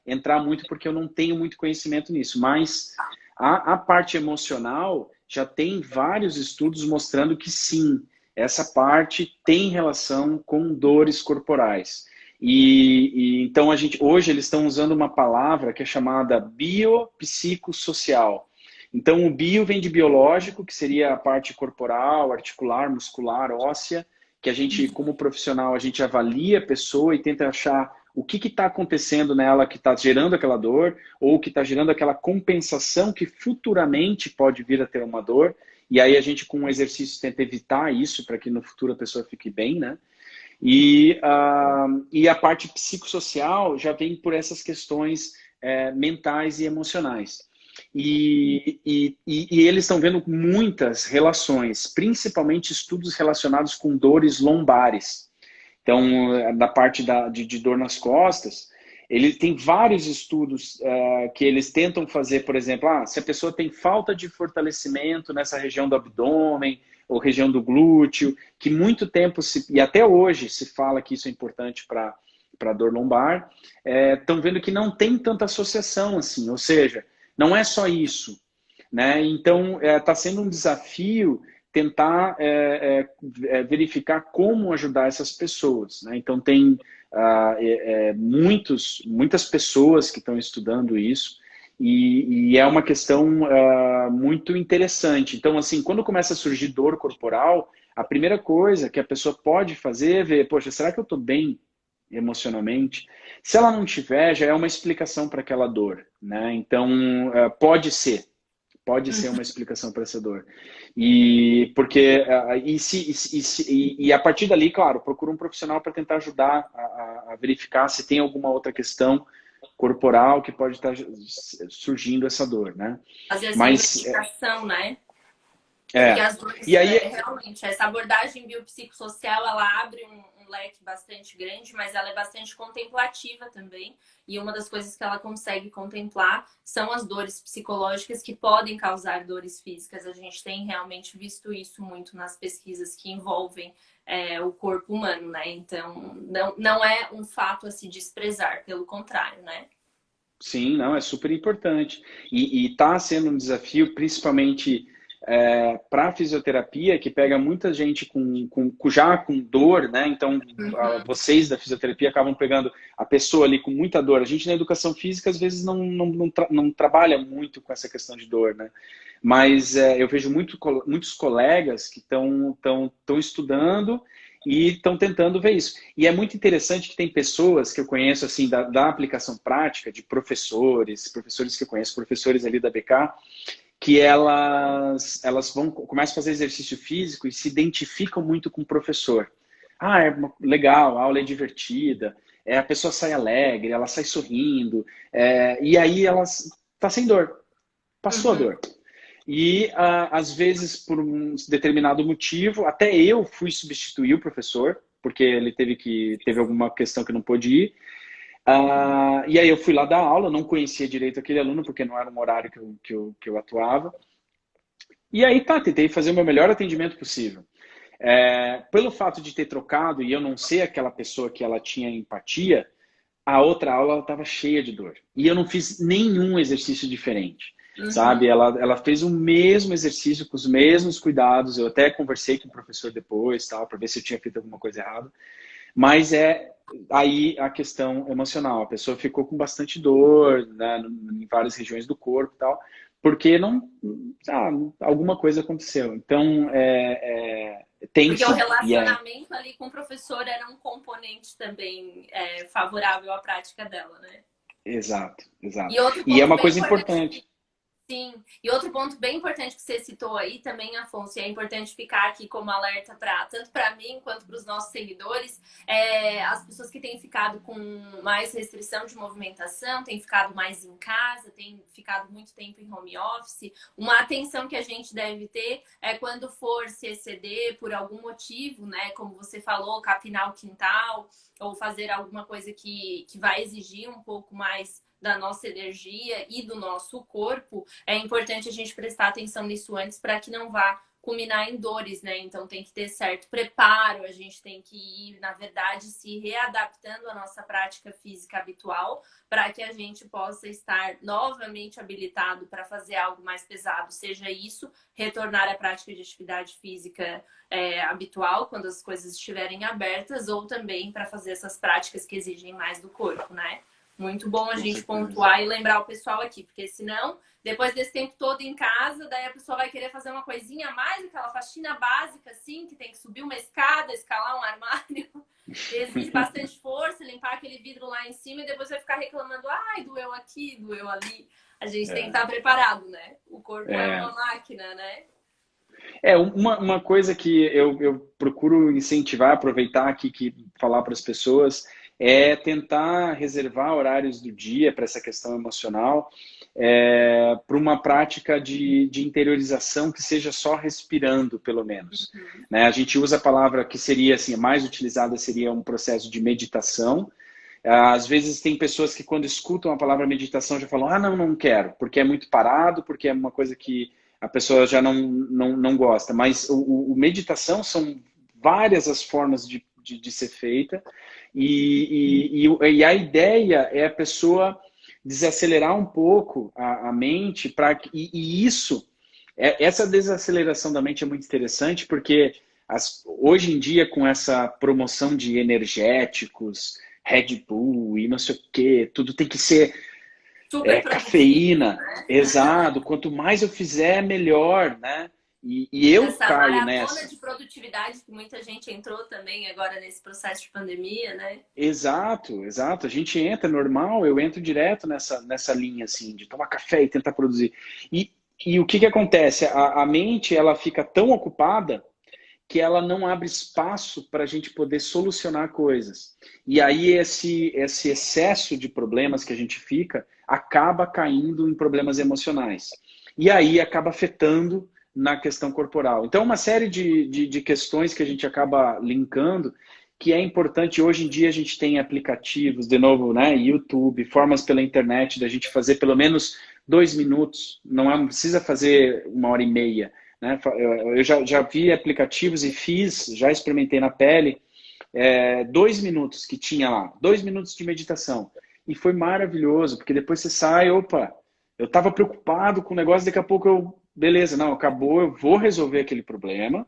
entrar muito porque eu não tenho muito conhecimento nisso, mas a parte emocional já tem vários estudos mostrando que sim, essa parte tem relação com dores corporais. Então hoje eles estão usando uma palavra que é chamada biopsicossocial. Então o bio vem de biológico, que seria a parte corporal, articular, muscular, óssea, que a gente, como profissional, a gente avalia a pessoa e tenta achar o que está acontecendo nela que está gerando aquela dor, ou que está gerando aquela compensação que futuramente pode vir a ter uma dor. E aí a gente, com um exercício, tenta evitar isso para que no futuro a pessoa fique bem, né? E a parte psicossocial já vem por essas questões mentais e emocionais. E eles estão vendo muitas relações, principalmente estudos relacionados com dores lombares. Então, na parte de dor nas costas, ele tem vários estudos que eles tentam fazer, por exemplo, se a pessoa tem falta de fortalecimento nessa região do abdômen ou região do glúteo, que muito tempo, e até hoje se fala que isso é importante para dor lombar, estão vendo que não tem tanta associação assim, ou seja, não é só isso, né? Então, está sendo um desafio tentar verificar como ajudar essas pessoas, né? Então, tem muitas pessoas que estão estudando isso e é uma questão muito interessante. Então, assim, quando começa a surgir dor corporal, a primeira coisa que a pessoa pode fazer é ver, poxa, será que eu estou bem emocionalmente? Se ela não tiver, já é uma explicação para aquela dor, né? Então, pode ser uma explicação para essa dor. E a partir dali, claro, procura um profissional para tentar ajudar a verificar se tem alguma outra questão corporal que pode estar surgindo essa dor, né? Fazer essa investigação, né? Porque as dores, e aí, realmente, essa abordagem biopsicossocial, ela abre um leque bastante grande, mas ela é bastante contemplativa também. E uma das coisas que ela consegue contemplar são as dores psicológicas que podem causar dores físicas. A gente tem realmente visto isso muito nas pesquisas que envolvem o corpo humano, né? Então, não é um fato a se desprezar, pelo contrário, né? Sim, não, é super importante. E está sendo um desafio, principalmente para a fisioterapia, que pega muita gente já com dor, né? Então, vocês da fisioterapia acabam pegando a pessoa ali com muita dor. A gente na educação física, às vezes, não trabalha muito com essa questão de dor, né? Mas eu vejo muitos colegas que estão estudando e estão tentando ver isso. E é muito interessante que tem pessoas que eu conheço, assim, da aplicação prática, de professores que eu conheço, professores ali da BK, que elas começam a fazer exercício físico e se identificam muito com o professor. Legal, a aula é divertida, a pessoa sai alegre, ela sai sorrindo, e aí ela está sem dor, passou a dor. E, às vezes, por um determinado motivo, até eu fui substituir o professor, porque ele teve alguma questão que não pôde ir. E aí eu fui lá dar aula, não conhecia direito aquele aluno, porque não era um horário que eu atuava. E aí tentei fazer o meu melhor atendimento possível. Pelo fato de ter trocado e eu não ser aquela pessoa que ela tinha empatia, a outra aula estava cheia de dor. E eu não fiz nenhum exercício diferente. Sabe? Ela fez o mesmo exercício com os mesmos cuidados. Eu até conversei com o professor depois, para ver se eu tinha feito alguma coisa errada. Mas aí a questão emocional. A pessoa ficou com bastante dor, né, em várias regiões do corpo e tal, porque alguma coisa aconteceu. Então, tem porque o relacionamento ali com o professor era um componente também favorável à prática dela, né? Exato. E é uma coisa importante. Sim, e outro ponto bem importante que você citou aí também, Afonso, e é importante ficar aqui como alerta tanto para mim quanto para os nossos seguidores, as pessoas que têm ficado com mais restrição de movimentação, têm ficado mais em casa, têm ficado muito tempo em home office, uma atenção que a gente deve ter é quando for se exceder por algum motivo, né, como você falou, capinar o quintal, ou fazer alguma coisa que vai exigir um pouco mais da nossa energia e do nosso corpo, é importante a gente prestar atenção nisso antes para que não vá culminar em dores, né? Então tem que ter certo preparo, a gente tem que ir, na verdade, se readaptando à nossa prática física habitual para que a gente possa estar novamente habilitado para fazer algo mais pesado, seja isso, retornar à prática de atividade física habitual, quando as coisas estiverem abertas, ou também para fazer essas práticas que exigem mais do corpo, né? Muito bom a gente pontuar e lembrar o pessoal aqui, porque senão, depois desse tempo todo em casa, daí a pessoa vai querer fazer uma coisinha a mais, aquela faxina básica, assim, que tem que subir uma escada, escalar um armário, exige bastante força, limpar aquele vidro lá em cima e depois vai ficar reclamando, ai, doeu aqui, doeu ali. A gente tem que estar preparado, né? O corpo é uma máquina, né? Uma coisa que eu procuro incentivar, aproveitar aqui, falar para as pessoas, é tentar reservar horários do dia para essa questão emocional, para uma prática de interiorização que seja só respirando, pelo menos. Né? A gente usa a palavra que seria assim, mais utilizada seria um processo de meditação. Às vezes tem pessoas que quando escutam a palavra meditação já falam, não quero, porque é muito parado, porque é uma coisa que a pessoa já não gosta. Mas o meditação são várias as formas de ser feita e a ideia é a pessoa desacelerar um pouco a mente e isso, essa desaceleração da mente é muito interessante porque hoje em dia com essa promoção de energéticos, Red Bull e não sei o que, tudo tem que ser cafeína, né? Exato. Quanto mais eu fizer, melhor, né? E eu essa caio maratona nessa. de produtividade que muita gente entrou também agora nesse processo de pandemia, né? Exato. A gente entra normal, eu entro direto nessa linha assim de tomar café e tentar produzir. E o que acontece? A mente ela fica tão ocupada que ela não abre espaço para a gente poder solucionar coisas. E aí esse excesso de problemas que a gente fica acaba caindo em problemas emocionais. E aí acaba afetando na questão corporal. Então, uma série de questões que a gente acaba linkando, que é importante. Hoje em dia a gente tem aplicativos, de novo, né, YouTube, formas pela internet da gente fazer pelo menos 2 minutos, não precisa fazer 1h30, né? Eu já vi aplicativos e já experimentei na pele, 2 minutos que tinha lá, 2 minutos de meditação. E foi maravilhoso, porque depois você sai, opa, eu estava preocupado com o negócio, daqui a pouco beleza, não, acabou, eu vou resolver aquele problema,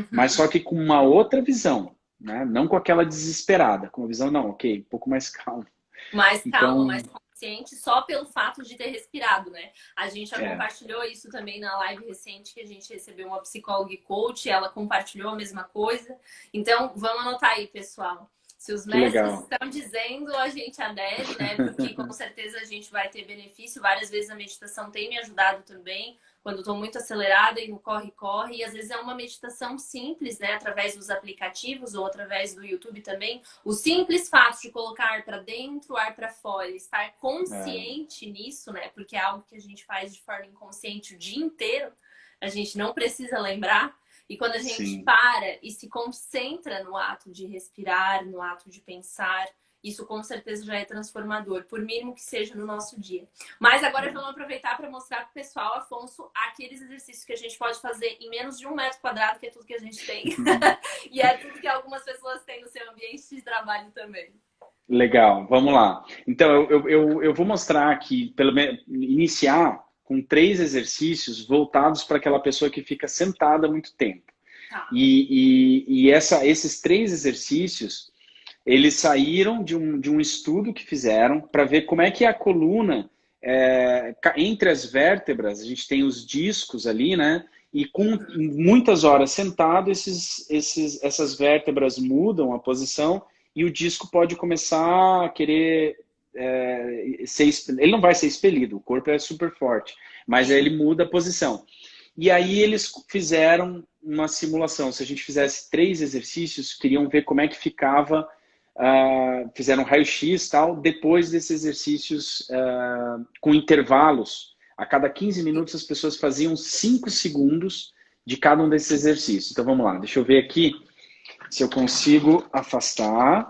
mas só que com uma outra visão, né? Não com aquela desesperada, com uma visão, não, ok, um pouco mais calma. Mais calma, Então, mais consciente, só pelo fato de ter respirado, né? A gente já compartilhou isso também na live recente que a gente recebeu uma psicóloga e coach, ela compartilhou a mesma coisa. Então, vamos anotar aí, pessoal. Se os mestres estão dizendo, a gente adere, né? Porque com certeza a gente vai ter benefício. Várias vezes a meditação tem me ajudado também, quando estou muito acelerada e no corre-corre. E às vezes é uma meditação simples, né? Através dos aplicativos ou através do YouTube também. O simples fato de colocar ar para dentro, ar para fora, estar consciente nisso, né? Porque é algo que a gente faz de forma inconsciente o dia inteiro. A gente não precisa lembrar. E quando a gente para e se concentra no ato de respirar, no ato de pensar, isso com certeza já é transformador, por mínimo que seja no nosso dia. Mas agora vamos aproveitar para mostrar para o pessoal, Afonso, aqueles exercícios que a gente pode fazer em menos de 1 metro quadrado, que é tudo que a gente tem. E é tudo que algumas pessoas têm no seu ambiente de trabalho também. Legal, vamos lá. Então, eu vou mostrar aqui, pelo menos, iniciar com 3 exercícios voltados para aquela pessoa que fica sentada há muito tempo. E esses 3 exercícios, eles saíram de um estudo que fizeram para ver como é que a coluna, entre as vértebras, a gente tem os discos ali, né? E com muitas horas sentado, essas vértebras mudam a posição e o disco pode começar a querer ele não vai ser expelido, o corpo é super forte, mas aí ele muda a posição. E aí eles fizeram uma simulação. Se a gente fizesse 3 exercícios, queriam ver como é que ficava, fizeram raio-x tal, depois desses exercícios com intervalos. A cada 15 minutos as pessoas faziam 5 segundos de cada um desses exercícios. Então vamos lá, deixa eu ver aqui se eu consigo afastar.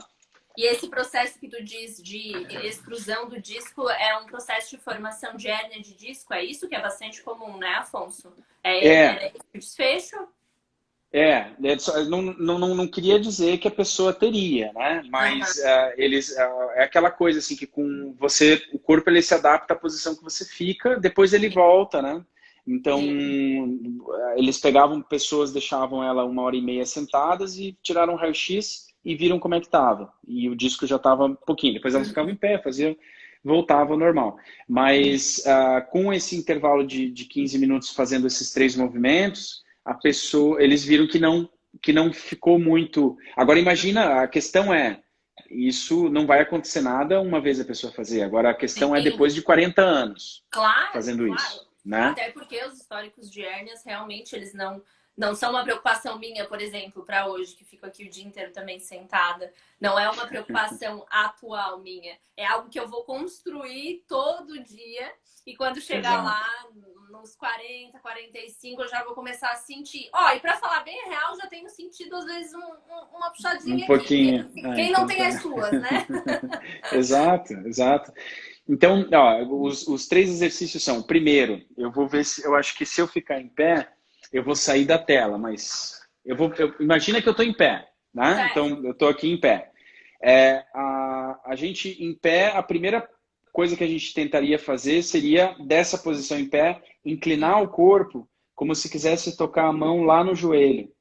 E esse processo que tu diz de extrusão do disco é um processo de formação de hérnia de disco? É isso que é bastante comum, né, Afonso? É desfecho? não queria dizer que a pessoa teria, né? Aham. Mas é aquela coisa assim que com você, o corpo ele se adapta à posição que você fica, depois ele volta, né? Então, Sim. eles pegavam pessoas, deixavam ela 1h30 sentadas e tiraram um raio-x e viram como é que estava. E o disco já estava um pouquinho. Depois elas ficavam em pé, voltava ao normal. Mas com esse intervalo de 15 minutos fazendo esses três movimentos, a pessoa, eles viram que não ficou muito. Agora imagina, a questão é, isso não vai acontecer nada uma vez a pessoa fazer. Agora a questão é Sim, depois de 40 anos claro, fazendo claro. isso, né? Até porque os históricos de hérnias realmente eles não são uma preocupação minha, por exemplo, para hoje, que fico aqui o dia inteiro também sentada. Não é uma preocupação atual minha. É algo que eu vou construir todo dia e quando chegar Exato. lá nos 40, 45, eu já vou começar a sentir. Ó, e para falar bem real, já tenho sentido às vezes uma Um puxadinha aqui. pouquinho. Quem não Então tem tá. as suas, né? Exato, exato. Então, ó, os três exercícios são, primeiro, eu vou ver se, eu acho que se eu ficar em pé, eu vou sair da tela, mas imagina que eu estou em pé, né? Certo. Então, eu estou aqui em pé. A gente em pé, a primeira coisa que a gente tentaria fazer seria, dessa posição em pé, inclinar o corpo como se quisesse tocar a mão lá no joelho.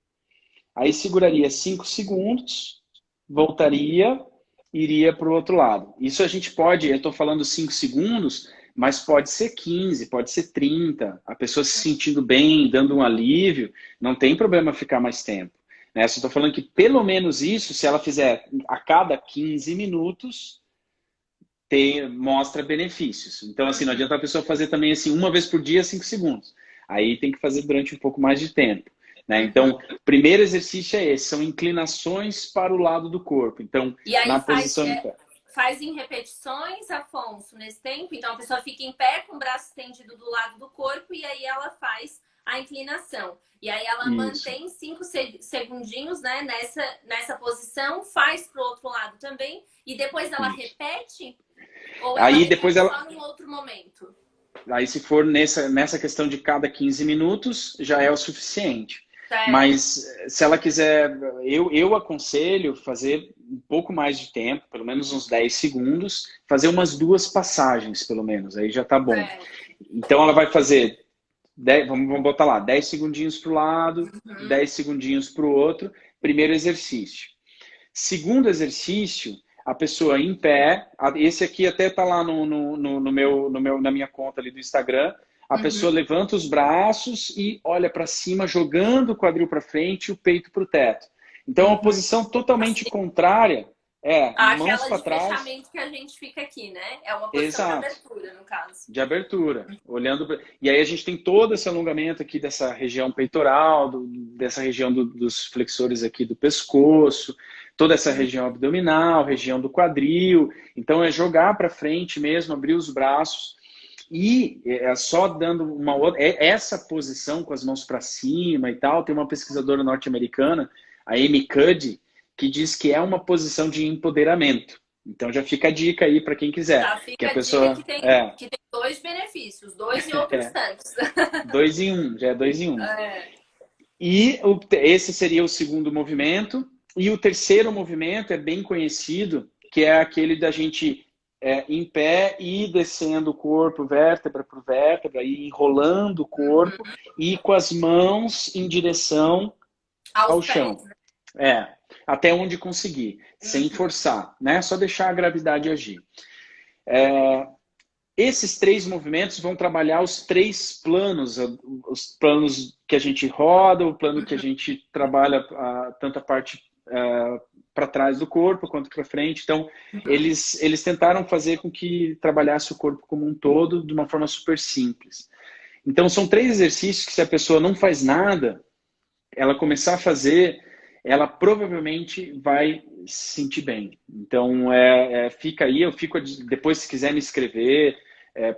Aí seguraria 5 segundos, voltaria, iria para o outro lado. Isso a gente pode, eu estou falando 5 segundos, mas pode ser 15, pode ser 30. A pessoa se sentindo bem, dando um alívio, não tem problema ficar mais tempo. Né? Só estou falando que pelo menos isso, se ela fizer a cada 15 minutos, mostra benefícios. Então, assim, não adianta a pessoa fazer também assim, uma vez por dia, 5 segundos. Aí tem que fazer durante um pouco mais de tempo. Né? Uhum. Então, o primeiro exercício é esse, são inclinações para o lado do corpo. Então, E aí na posição em pé. faz em repetições, Afonso, nesse tempo. Então a pessoa fica em pé com o braço estendido do lado do corpo e aí ela faz a inclinação. E aí ela Isso, mantém 5 segundinhos, né, nessa posição, faz pro outro lado também e depois ela isso. repete ou ela Aí depois repete ela. só num outro momento. Aí se for nessa questão de cada 15 minutos, já é o suficiente. Certo. Mas se ela quiser, eu aconselho fazer um pouco mais de tempo, pelo menos uns 10 segundos, fazer umas duas passagens, pelo menos, aí já tá bom. Certo. Então ela vai fazer, vamos botar lá, 10 segundinhos para o lado, Uhum. 10 segundinhos para o outro, primeiro exercício. Segundo exercício, a pessoa em pé, esse aqui até tá lá na minha conta ali do Instagram, a Uhum. pessoa levanta os braços e olha para cima, jogando o quadril para frente e o peito para o teto. Então, é uma Uhum. posição totalmente Assim, contrária, mãos aquela para de trás, fechamento que a gente fica aqui, né? É uma posição de exato, abertura, no caso. de abertura, olhando e aí a gente tem todo esse alongamento aqui dessa região peitoral, dessa região dos flexores aqui do pescoço, toda essa região abdominal, região do quadril. Então é jogar para frente mesmo, abrir os braços e é só dando uma outra essa posição com as mãos para cima e tal. Tem uma pesquisadora norte-americana, a Amy Cuddy, que diz que é uma posição de empoderamento. Então já fica a dica aí para quem quiser, Já que a fica a dica pessoa que tem dois benefícios, dois e outros tantos. dois em um, já é dois em um. É. E esse seria o segundo movimento. E o terceiro movimento é bem conhecido, que é aquele da gente em pé e descendo o corpo, vértebra por vértebra, e enrolando o corpo e com as mãos em direção Aos ao pés, chão. né? Até onde conseguir, sem forçar, né? Só deixar a gravidade agir. Esses três movimentos vão trabalhar os três planos, os planos que a gente roda, o plano que a gente trabalha tanto a parte para trás do corpo quanto para frente. Então, eles tentaram fazer com que trabalhasse o corpo como um todo de uma forma super simples. Então, são três exercícios que se a pessoa não faz nada, ela começar a fazer, ela provavelmente vai se sentir bem. Então, fica aí, eu fico depois se quiser me escrever,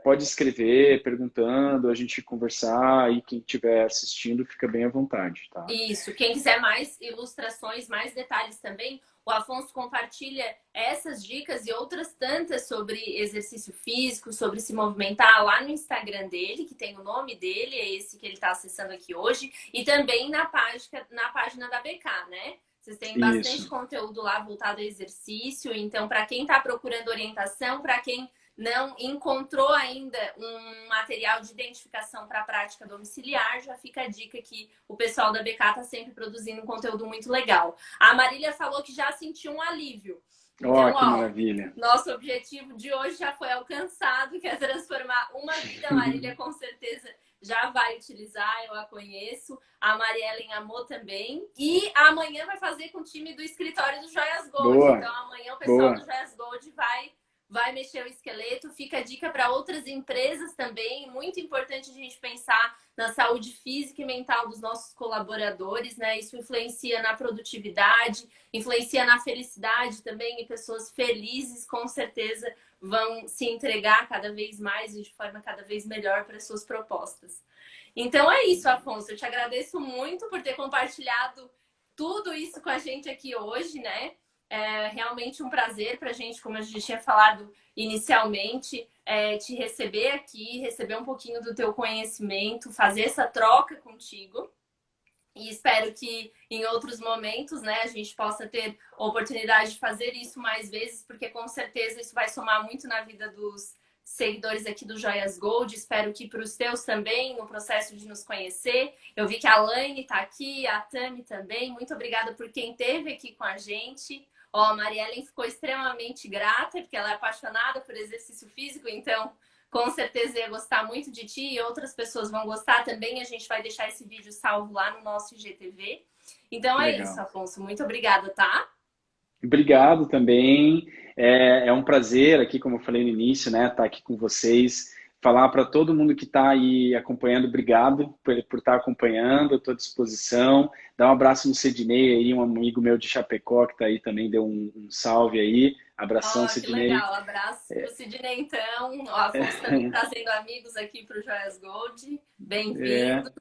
pode escrever perguntando, a gente conversar, e quem estiver assistindo fica bem à vontade, tá? Isso, quem quiser mais ilustrações, mais detalhes também, o Afonso compartilha essas dicas e outras tantas sobre exercício físico, sobre se movimentar lá no Instagram dele, que tem o nome dele, é esse que ele está acessando aqui hoje, e também na página da BK, né? Vocês têm bastante Isso. conteúdo lá voltado ao exercício, então para quem está procurando orientação, para quem não encontrou ainda um material de identificação para a prática domiciliar, já fica a dica que o pessoal da BK está sempre produzindo um conteúdo muito legal. A Marília falou que já sentiu um alívio. Então, Que maravilha. nosso objetivo de hoje já foi alcançado, que é transformar uma vida. A Marília com certeza já vai utilizar, eu a conheço. A Mariellen amou também. E amanhã vai fazer com o time do escritório do Joias Gold. Boa. Então amanhã o pessoal do Joias Gold vai mexer o esqueleto. Fica a dica para outras empresas também. Muito importante a gente pensar na saúde física e mental dos nossos colaboradores, né? Isso influencia na produtividade, influencia na felicidade também, e pessoas felizes com certeza vão se entregar cada vez mais e de forma cada vez melhor para as suas propostas. Então é isso, Afonso. Eu te agradeço muito por ter compartilhado tudo isso com a gente aqui hoje, né? É realmente um prazer para a gente, como a gente tinha falado inicialmente, te receber aqui, receber um pouquinho do teu conhecimento, fazer essa troca contigo. E espero que em outros momentos, né, a gente possa ter a oportunidade de fazer isso mais vezes, porque com certeza isso vai somar muito na vida dos seguidores aqui do Joias Gold. Espero que para os teus também, no processo de nos conhecer. Eu vi que a Laine está aqui, a Tami também. Muito obrigada por quem esteve aqui com a gente. A Mariellen ficou extremamente grata, porque ela é apaixonada por exercício físico, então com certeza ia gostar muito de ti e outras pessoas vão gostar também. A gente vai deixar esse vídeo salvo lá no nosso IGTV. Então é isso, Afonso. Muito obrigada, tá? Obrigado também. É um prazer aqui, como eu falei no início, né, estar aqui com vocês. Falar para todo mundo que está aí acompanhando, obrigado por estar acompanhando, estou à disposição. Dar um abraço no Sidney aí, um amigo meu de Chapecó que está aí também, deu um salve aí. Abração, Sidney. Que legal, abraço pro Sidney então. O Afonso também trazendo amigos aqui pro Joias Gold. Bem-vindo.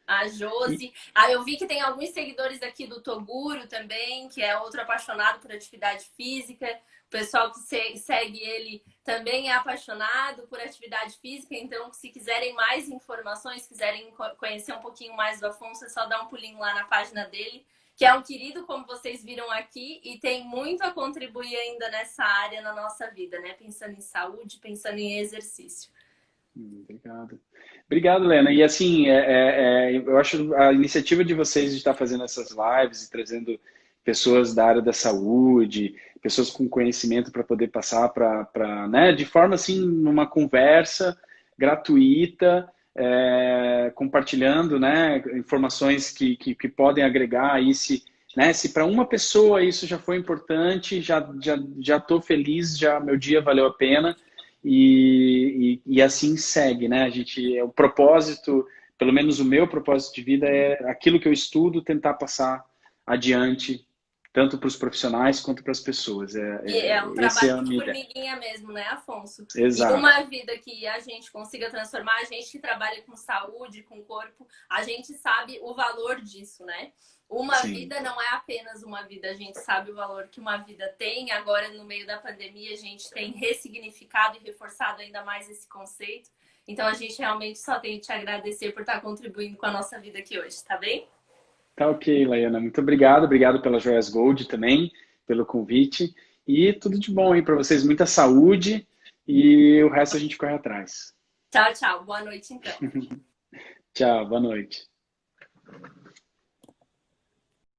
A Josi. Eu vi que tem alguns seguidores aqui do Toguro também, que é outro apaixonado por atividade física. O pessoal que segue ele também é apaixonado por atividade física. Então, se quiserem mais informações, quiserem conhecer um pouquinho mais do Afonso, é só dar um pulinho lá na página dele, que é um querido, como vocês viram aqui, e tem muito a contribuir ainda nessa área na nossa vida, né? Pensando em saúde, pensando em exercício. Obrigado. Obrigado, Lena. E assim, eu acho a iniciativa de vocês de estar fazendo essas lives e trazendo pessoas da área da saúde, pessoas com conhecimento para poder passar né, de forma assim, numa conversa gratuita, compartilhando, né, informações que podem agregar aí, se para uma pessoa isso já foi importante, já estou feliz, já meu dia valeu a pena. E assim segue, né? O propósito, pelo menos o meu propósito de vida é aquilo que eu estudo, tentar passar adiante, tanto para os profissionais quanto para as pessoas. É um trabalho de formiguinha mesmo, né, Afonso? Exato. E uma vida que a gente consiga transformar, a gente que trabalha com saúde, com corpo, a gente sabe o valor disso, né? Uma vida não é apenas uma vida, a gente sabe o valor que uma vida tem. Agora, no meio da pandemia, a gente tem ressignificado e reforçado ainda mais esse conceito. Então, a gente realmente só tem que te agradecer por estar contribuindo com a nossa vida aqui hoje, tá bem? Tá ok, Laiana. Muito obrigado. Obrigado pela Joias Gold também, pelo convite. E tudo de bom aí para vocês. Muita saúde e o resto a gente corre atrás. Tchau, tchau. Boa noite, então. Tchau, boa noite.